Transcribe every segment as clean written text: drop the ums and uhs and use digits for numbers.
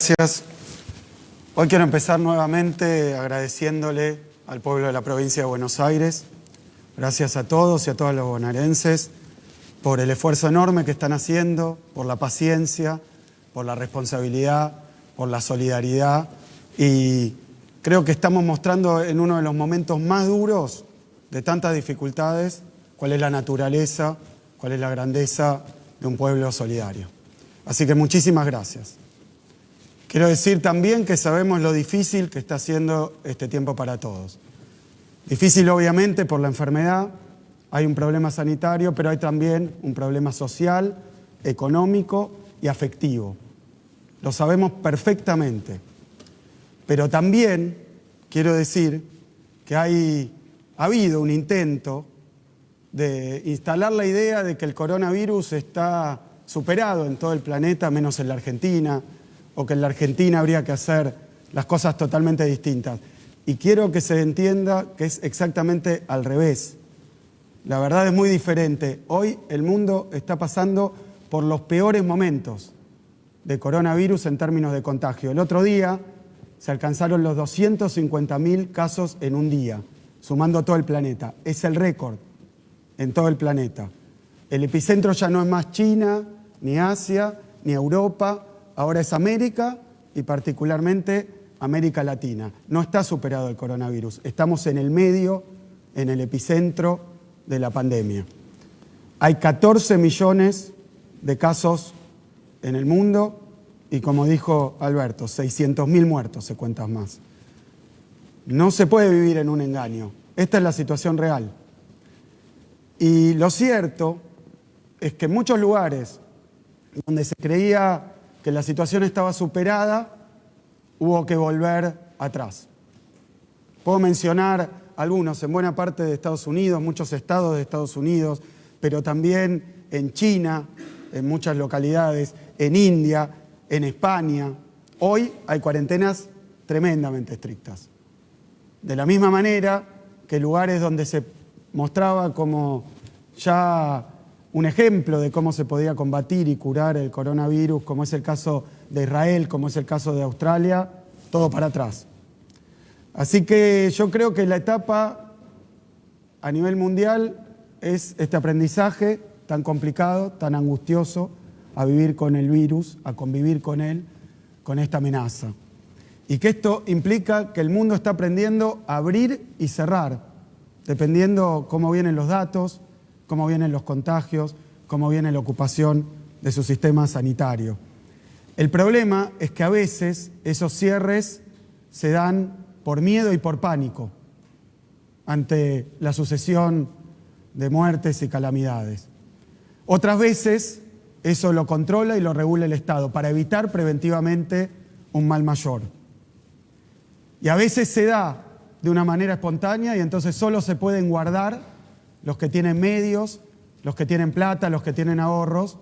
Gracias. Hoy quiero empezar nuevamente agradeciéndole al pueblo de la provincia de Buenos Aires. Gracias a todos y a todos los bonaerenses por el esfuerzo enorme que están haciendo, por la paciencia, por la responsabilidad, por la solidaridad. Y creo que estamos mostrando en uno de los momentos más duros de tantas dificultades cuál es la naturaleza, cuál es la grandeza de un pueblo solidario. Así que muchísimas gracias. Quiero decir también que sabemos lo difícil que está siendo este tiempo para todos. Difícil obviamente por la enfermedad, hay un problema sanitario, pero hay también un problema social, económico y afectivo. Lo sabemos perfectamente. Pero también quiero decir que ha habido un intento de instalar la idea de que el coronavirus está superado en todo el planeta, menos en la Argentina, o que en la Argentina habría que hacer las cosas totalmente distintas. Y quiero que se entienda que es exactamente al revés. La verdad es muy diferente. Hoy el mundo está pasando por los peores momentos de coronavirus en términos de contagio. El otro día se alcanzaron los 250.000 casos en un día, sumando todo el planeta. Es el récord en todo el planeta. El epicentro ya no es más China, ni Asia, ni Europa. Ahora es América y particularmente América Latina. No está superado el coronavirus. Estamos en el medio, en el epicentro de la pandemia. Hay 14 millones de casos en el mundo y, como dijo Alberto, 600.000 muertos se cuentan más. No se puede vivir en un engaño. Esta es la situación real. Y lo cierto es que en muchos lugares donde se creía que la situación estaba superada, hubo que volver atrás. Puedo mencionar algunos en buena parte de Estados Unidos, muchos estados de Estados Unidos, pero también en China, en muchas localidades, en India, en España. Hoy hay cuarentenas tremendamente estrictas. De la misma manera que lugares donde se mostraba como ya un ejemplo de cómo se podía combatir y curar el coronavirus, como es el caso de Israel, como es el caso de Australia, todo para atrás. Así que yo creo que la etapa a nivel mundial es este aprendizaje tan complicado, tan angustioso, a vivir con el virus, a convivir con él, con esta amenaza. Y que esto implica que el mundo está aprendiendo a abrir y cerrar, dependiendo cómo vienen los datos, cómo vienen los contagios, cómo viene la ocupación de su sistema sanitario. El problema es que a veces esos cierres se dan por miedo y por pánico ante la sucesión de muertes y calamidades. Otras veces eso lo controla y lo regula el Estado para evitar preventivamente un mal mayor. Y a veces se da de una manera espontánea y entonces solo se pueden guardar los que tienen medios, los que tienen plata, los que tienen ahorros,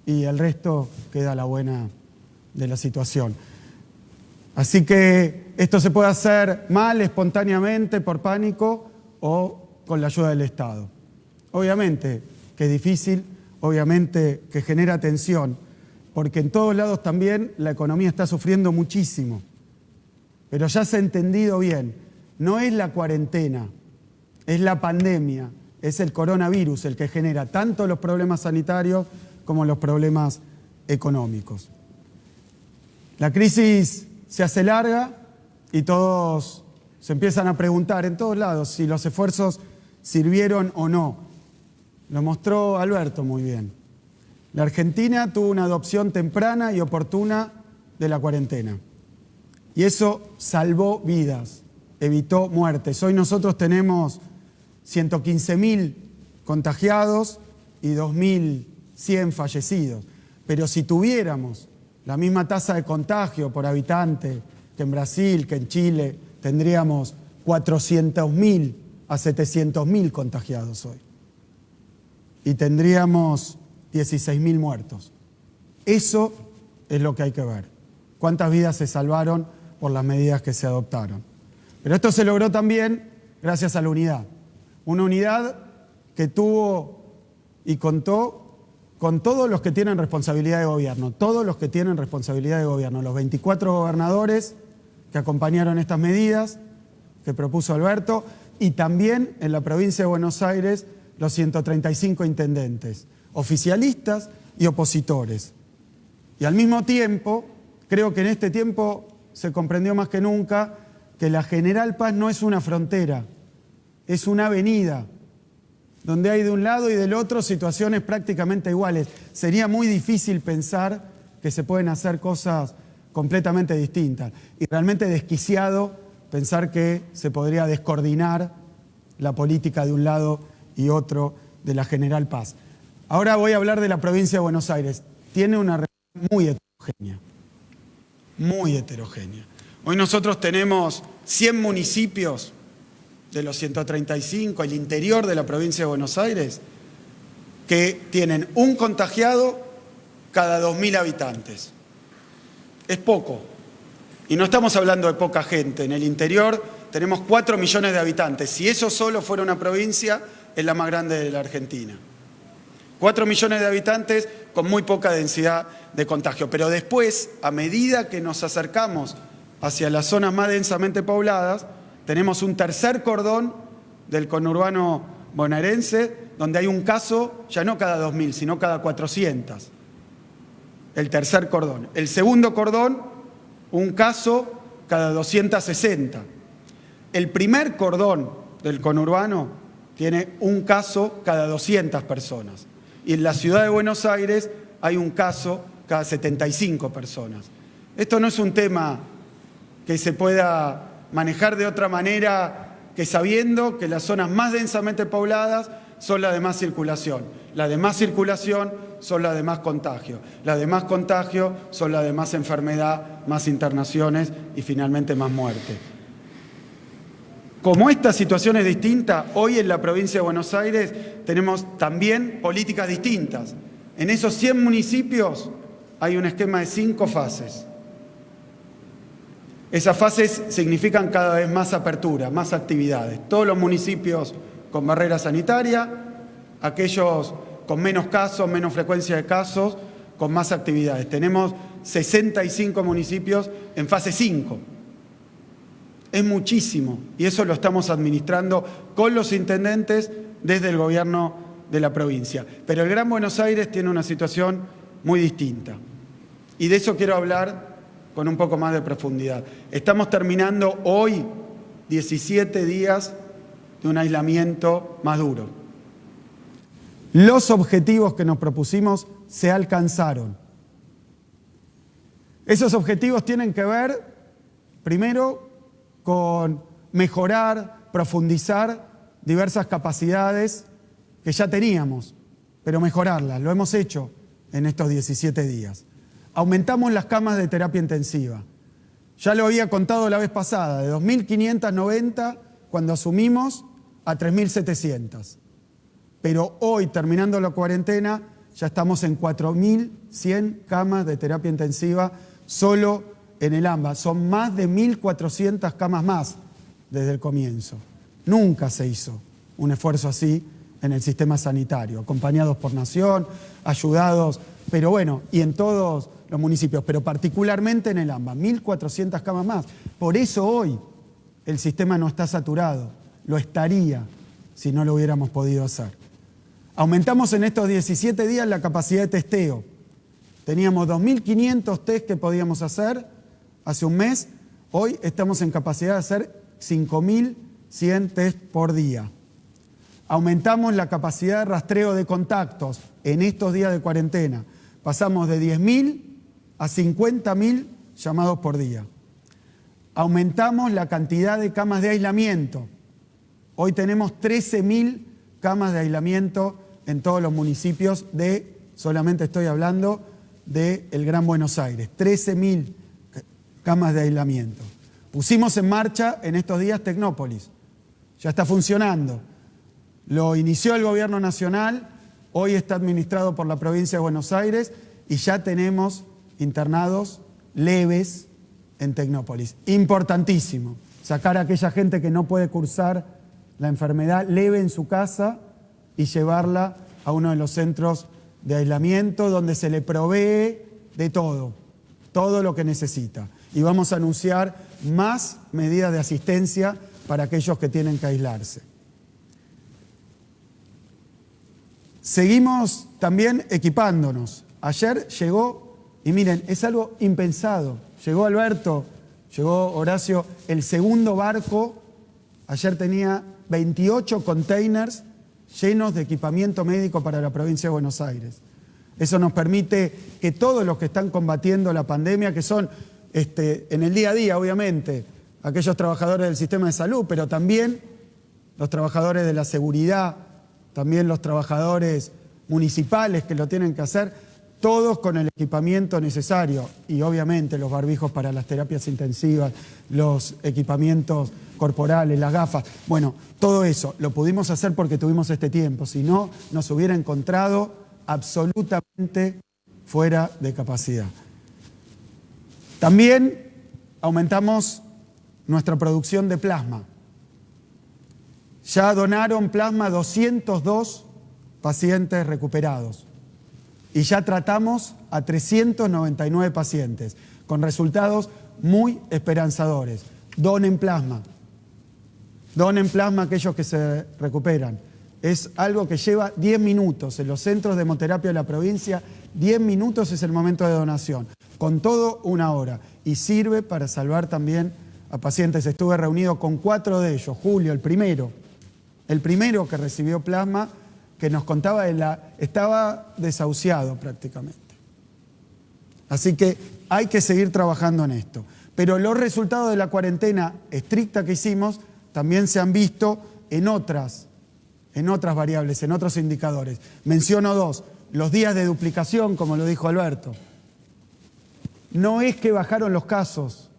y el resto queda a la buena de la situación. Así que esto se puede hacer mal, espontáneamente, por pánico o con la ayuda del Estado. Obviamente que es difícil, obviamente que genera tensión, porque en todos lados también la economía está sufriendo muchísimo. Pero ya se ha entendido bien, no es la cuarentena, es la pandemia. Es el coronavirus el que genera tanto los problemas sanitarios como los problemas económicos. La crisis se hace larga y todos se empiezan a preguntar en todos lados si los esfuerzos sirvieron o no. Lo mostró Alberto muy bien. La Argentina tuvo una adopción temprana y oportuna de la cuarentena. Y eso salvó vidas, evitó muertes. Hoy nosotros tenemos 115.000 contagiados y 2.100 fallecidos. Pero si tuviéramos la misma tasa de contagio por habitante que en Brasil, que en Chile, tendríamos 400.000 a 700.000 contagiados hoy. Y tendríamos 16.000 muertos. Eso es lo que hay que ver. ¿Cuántas vidas se salvaron por las medidas que se adoptaron? Pero esto se logró también gracias a la unidad. Una unidad que tuvo y contó con todos los que tienen responsabilidad de gobierno, los 24 gobernadores que acompañaron estas medidas que propuso Alberto, y también en la provincia de Buenos Aires los 135 intendentes, oficialistas y opositores. Y al mismo tiempo, creo que en este tiempo se comprendió más que nunca que la General Paz no es una frontera, es una avenida, donde hay de un lado y del otro situaciones prácticamente iguales. Sería muy difícil pensar que se pueden hacer cosas completamente distintas. Y realmente desquiciado pensar que se podría descoordinar la política de un lado y otro de la General Paz. Ahora voy a hablar de la provincia de Buenos Aires. Tiene una realidad muy heterogénea. Hoy nosotros tenemos 100 municipios de los 135, el interior de la provincia de Buenos Aires, que tienen un contagiado cada 2.000 habitantes. Es poco. Y no estamos hablando de poca gente. En el interior tenemos 4 millones de habitantes. Si eso solo fuera una provincia, es la más grande de la Argentina. 4 millones de habitantes con muy poca densidad de contagio. Pero después, a medida que nos acercamos hacia las zonas más densamente pobladas, tenemos un tercer cordón del conurbano bonaerense, donde hay un caso, ya no cada 2.000, sino cada 400. El tercer cordón. El segundo cordón, un caso cada 260. El primer cordón del conurbano tiene un caso cada 200 personas. Y en la ciudad de Buenos Aires hay un caso cada 75 personas. Esto no es un tema que se pueda manejar de otra manera que sabiendo que las zonas más densamente pobladas son las de más circulación. Las de más circulación son las de más contagio. Las de más contagio son las de más enfermedad, más internaciones y finalmente más muerte. Como esta situación es distinta, hoy en la provincia de Buenos Aires tenemos también políticas distintas. En esos 100 municipios hay un esquema de 5 fases. Esas fases significan cada vez más apertura, más actividades. Todos los municipios con barrera sanitaria, aquellos con menos casos, menos frecuencia de casos, con más actividades. Tenemos 65 municipios en fase 5. Es muchísimo y eso lo estamos administrando con los intendentes desde el gobierno de la provincia. Pero el Gran Buenos Aires tiene una situación muy distinta y de eso quiero hablar con un poco más de profundidad. Estamos terminando hoy 17 días de un aislamiento más duro. Los objetivos que nos propusimos se alcanzaron. Esos objetivos tienen que ver, primero, con mejorar, profundizar diversas capacidades que ya teníamos, pero mejorarlas. Lo hemos hecho en estos 17 días. Aumentamos las camas de terapia intensiva. Ya lo había contado la vez pasada, de 2.590 cuando asumimos a 3.700. Pero hoy, terminando la cuarentena, ya estamos en 4.100 camas de terapia intensiva solo en el AMBA. Son más de 1.400 camas más desde el comienzo. Nunca se hizo un esfuerzo así en el sistema sanitario, acompañados por Nación, ayudados, pero bueno, y en todos los municipios, pero particularmente en el AMBA, 1.400 camas más. Por eso hoy el sistema no está saturado, lo estaría si no lo hubiéramos podido hacer. Aumentamos en estos 17 días la capacidad de testeo. Teníamos 2.500 test que podíamos hacer hace un mes, hoy estamos en capacidad de hacer 5.100 test por día. Aumentamos la capacidad de rastreo de contactos en estos días de cuarentena. Pasamos de 10.000 a 50.000 llamados por día. Aumentamos la cantidad de camas de aislamiento. Hoy tenemos 13.000 camas de aislamiento en todos los municipios solamente estoy hablando del Gran Buenos Aires, 13.000 camas de aislamiento. Pusimos en marcha en estos días Tecnópolis, ya está funcionando. Lo inició el Gobierno Nacional, hoy está administrado por la provincia de Buenos Aires y ya tenemos internados leves en Tecnópolis. Importantísimo, sacar a aquella gente que no puede cursar la enfermedad leve en su casa y llevarla a uno de los centros de aislamiento donde se le provee de todo lo que necesita. Y vamos a anunciar más medidas de asistencia para aquellos que tienen que aislarse. Seguimos también equipándonos. Ayer llegó, y miren, es algo impensado, llegó Alberto, llegó Horacio, el segundo barco, ayer tenía 28 containers llenos de equipamiento médico para la provincia de Buenos Aires. Eso nos permite que todos los que están combatiendo la pandemia, que son en el día a día, obviamente, aquellos trabajadores del sistema de salud, pero también los trabajadores de la seguridad, también los trabajadores municipales que lo tienen que hacer, todos con el equipamiento necesario y obviamente los barbijos para las terapias intensivas, los equipamientos corporales, las gafas. Bueno, todo eso lo pudimos hacer porque tuvimos este tiempo, si no nos hubiera encontrado absolutamente fuera de capacidad. También aumentamos nuestra producción de plasma. Ya donaron plasma 202 pacientes recuperados y ya tratamos a 399 pacientes con resultados muy esperanzadores. Donen plasma aquellos que se recuperan. Es algo que lleva 10 minutos. En los centros de hemoterapia de la provincia, 10 minutos es el momento de donación. Con todo, 1 hora. Y sirve para salvar también a pacientes. Estuve reunido con 4 de ellos. Julio, el primero que recibió plasma, que nos contaba estaba desahuciado prácticamente. Así que hay que seguir trabajando en esto. Pero los resultados de la cuarentena estricta que hicimos también se han visto en otras variables, en otros indicadores. Menciono 2, los días de duplicación, como lo dijo Alberto. No es que bajaron los casos,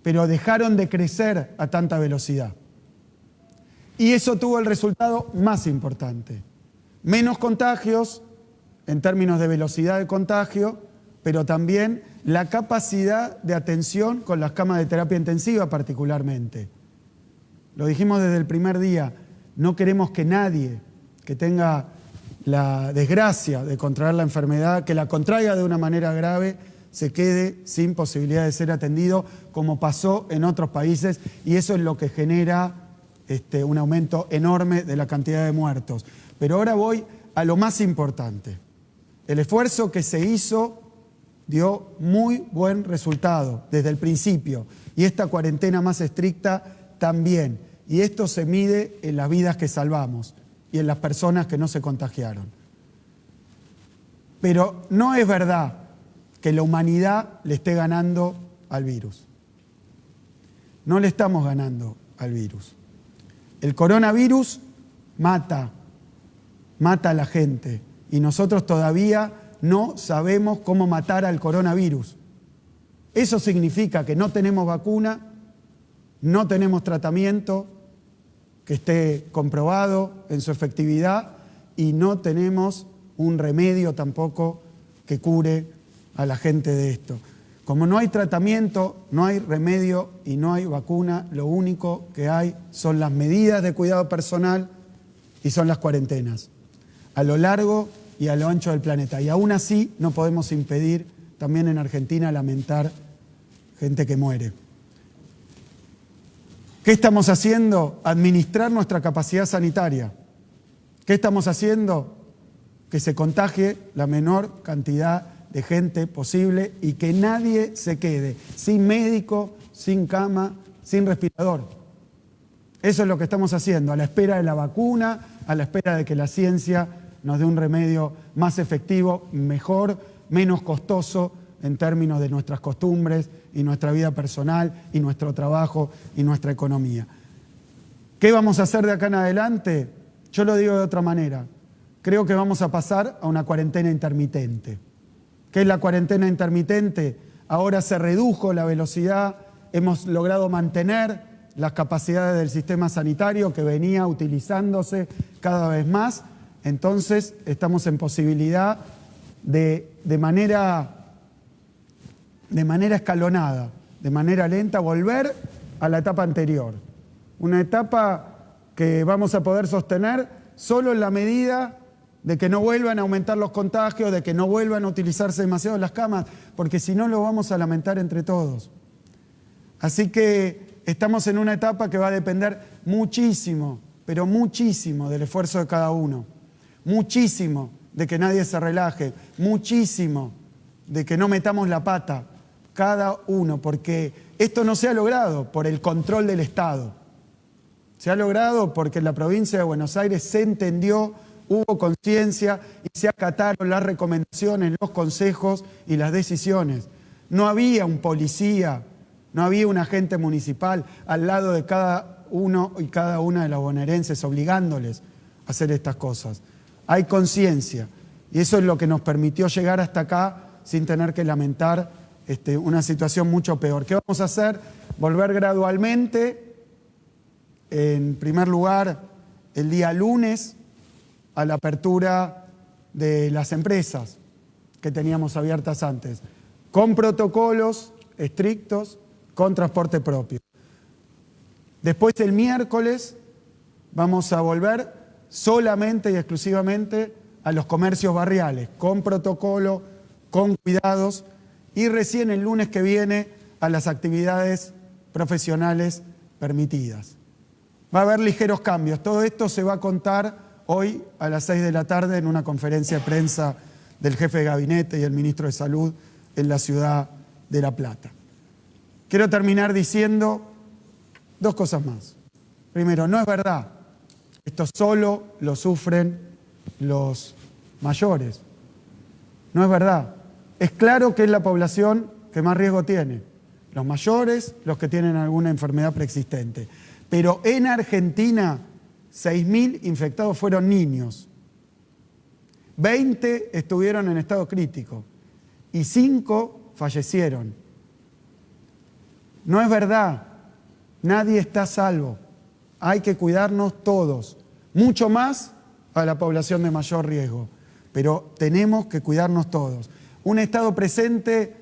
pero dejaron de crecer a tanta velocidad. Y eso tuvo el resultado más importante. Menos contagios en términos de velocidad de contagio, pero también la capacidad de atención con las camas de terapia intensiva particularmente. Lo dijimos desde el primer día, no queremos que nadie que tenga la desgracia de contraer la enfermedad, que la contraiga de una manera grave, se quede sin posibilidad de ser atendido, como pasó en otros países, y eso es lo que genera un aumento enorme de la cantidad de muertos. Pero ahora voy a lo más importante. El esfuerzo que se hizo dio muy buen resultado desde el principio, y esta cuarentena más estricta también. Y esto se mide en las vidas que salvamos y en las personas que no se contagiaron. Pero no es verdad que la humanidad le esté ganando al virus. No le estamos ganando al virus. El coronavirus mata a la gente y nosotros todavía no sabemos cómo matar al coronavirus. Eso significa que no tenemos vacuna, no tenemos tratamiento que esté comprobado en su efectividad y no tenemos un remedio tampoco que cure a la gente de esto. Como no hay tratamiento, no hay remedio y no hay vacuna, lo único que hay son las medidas de cuidado personal y son las cuarentenas, a lo largo y a lo ancho del planeta. Y aún así no podemos impedir también en Argentina lamentar gente que muere. ¿Qué estamos haciendo? Administrar nuestra capacidad sanitaria. ¿Qué estamos haciendo? Que se contagie la menor cantidad de gente posible y que nadie se quede sin médico, sin cama, sin respirador. Eso es lo que estamos haciendo, a la espera de la vacuna, a la espera de que la ciencia nos dé un remedio más efectivo, mejor, menos costoso en términos de nuestras costumbres y nuestra vida personal y nuestro trabajo y nuestra economía. ¿Qué vamos a hacer de acá en adelante? Yo lo digo de otra manera. Creo que vamos a pasar a una cuarentena intermitente. ¿Qué es la cuarentena intermitente? Ahora se redujo la velocidad, hemos logrado mantener las capacidades del sistema sanitario que venía utilizándose cada vez más. Entonces estamos en posibilidad de manera escalonada, de manera lenta, volver a la etapa anterior. Una etapa que vamos a poder sostener solo en la medida de que no vuelvan a aumentar los contagios, de que no vuelvan a utilizarse demasiado las camas, porque si no lo vamos a lamentar entre todos. Así que estamos en una etapa que va a depender muchísimo, pero muchísimo del esfuerzo de cada uno, muchísimo de que nadie se relaje, muchísimo de que no metamos la pata, cada uno, porque esto no se ha logrado por el control del Estado. Se ha logrado porque en la provincia de Buenos Aires se entendió, hubo conciencia y se acataron las recomendaciones, los consejos y las decisiones. No había un policía, no había un agente municipal al lado de cada uno y cada una de los bonaerenses obligándoles a hacer estas cosas. Hay conciencia y eso es lo que nos permitió llegar hasta acá sin tener que lamentar una situación mucho peor. ¿Qué vamos a hacer? Volver gradualmente, en primer lugar, el día lunes, a la apertura de las empresas que teníamos abiertas antes, con protocolos estrictos, con transporte propio. Después, el miércoles, vamos a volver solamente y exclusivamente a los comercios barriales, con protocolo, con cuidados, y recién el lunes que viene a las actividades profesionales permitidas. Va a haber ligeros cambios. Todo esto se va a contar hoy a las 6 de la tarde en una conferencia de prensa del jefe de gabinete y el ministro de Salud en la ciudad de La Plata. Quiero terminar diciendo dos cosas más. Primero, no es verdad. Esto solo lo sufren los mayores. No es verdad. Es claro que es la población que más riesgo tiene. Los mayores, los que tienen alguna enfermedad preexistente. Pero en Argentina, 6.000 infectados fueron niños. 20 estuvieron en estado crítico y 5 fallecieron. No es verdad. Nadie está a salvo. Hay que cuidarnos todos. Mucho más a la población de mayor riesgo. Pero tenemos que cuidarnos todos. Un Estado presente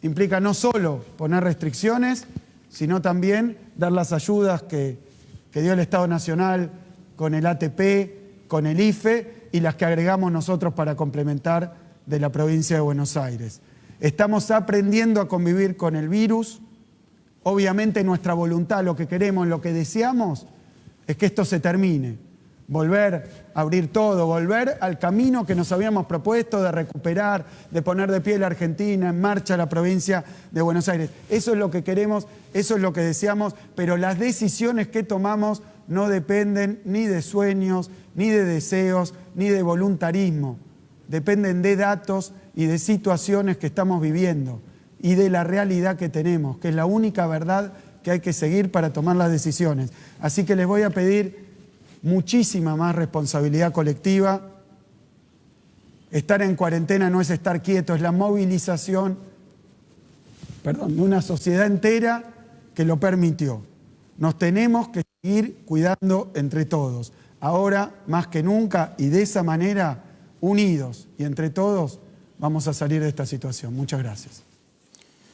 implica no solo poner restricciones, sino también dar las ayudas que dio el Estado Nacional con el ATP, con el IFE y las que agregamos nosotros para complementar de la provincia de Buenos Aires. Estamos aprendiendo a convivir con el virus. Obviamente nuestra voluntad, lo que queremos, lo que deseamos es que esto se termine. Volver a abrir todo, volver al camino que nos habíamos propuesto de recuperar, de poner de pie la Argentina, en marcha la provincia de Buenos Aires. Eso es lo que queremos, eso es lo que deseamos, pero las decisiones que tomamos no dependen ni de sueños, ni de deseos, ni de voluntarismo. Dependen de datos y de situaciones que estamos viviendo y de la realidad que tenemos, que es la única verdad que hay que seguir para tomar las decisiones. Así que les voy a pedir muchísima más responsabilidad colectiva. Estar en cuarentena no es estar quieto, es la movilización, de una sociedad entera que lo permitió. Nos tenemos que seguir cuidando entre todos. Ahora, más que nunca, y de esa manera, unidos y entre todos, vamos a salir de esta situación. Muchas gracias.